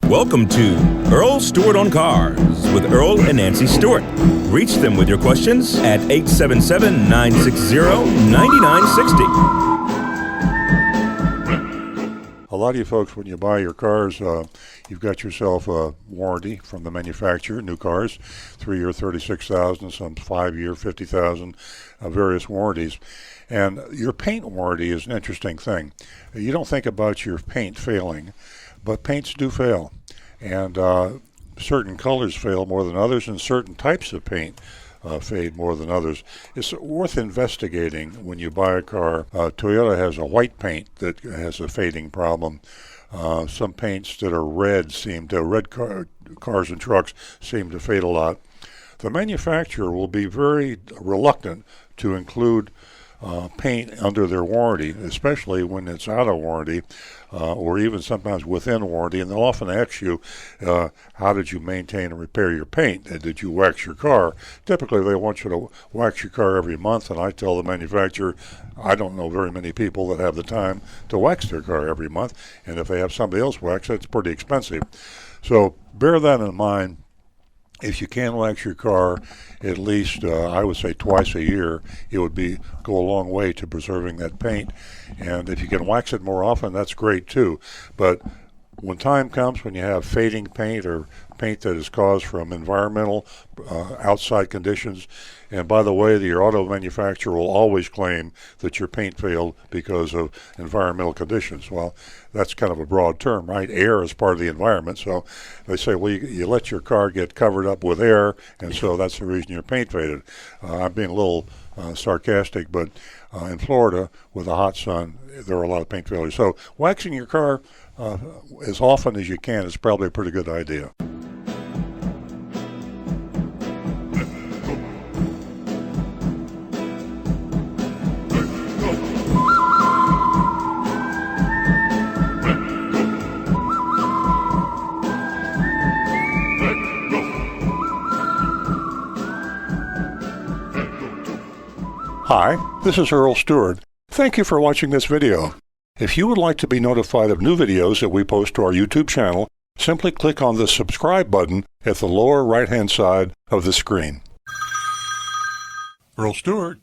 Welcome to Earl Stewart on Cars with Earl and Nancy Stewart. Reach them with your questions at 877-960-9960. A lot of you folks, when you buy your cars, you've got yourself a warranty from the manufacturer, new cars, 3-year, 36,000, some 5-year, 50,000, various warranties. And your paint warranty is an interesting thing. You don't think about your paint failing, but paints do fail. And certain colors fail more than others, and certain types of paint fade more than others. It's worth investigating when you buy a car. Toyota has a white paint that has a fading problem. Some paints that are red cars and trucks seem to fade a lot. The manufacturer will be very reluctant to include paint under their warranty, especially when it's out of warranty, or even sometimes within warranty, and they'll often ask you, how did you maintain and repair your paint? Did you wax your car? Typically they want you to wax your car every month, and I tell the manufacturer, I don't know very many people that have the time to wax their car every month, and if they have somebody else wax it, it's pretty expensive. So bear that in mind. If you can wax your car at least, I would say twice a year, it would go a long way to preserving that paint. And if you can wax it more often, that's great too. But when time comes when you have fading paint or paint that is caused from environmental outside conditions, and by the way, your auto manufacturer will always claim that your paint failed because of environmental conditions. Well, that's kind of a broad term, right? Air is part of the environment, so they say, well, you let your car get covered up with air, and so that's the reason your paint faded. I'm being a little sarcastic, but in Florida, with the hot sun, there are a lot of paint failures. So waxing your car as often as you can is probably a pretty good idea. Hi, this is Earl Stewart. Thank you for watching this video. If you would like to be notified of new videos that we post to our YouTube channel, simply click on the subscribe button at the lower right-hand side of the screen. Earl Stewart.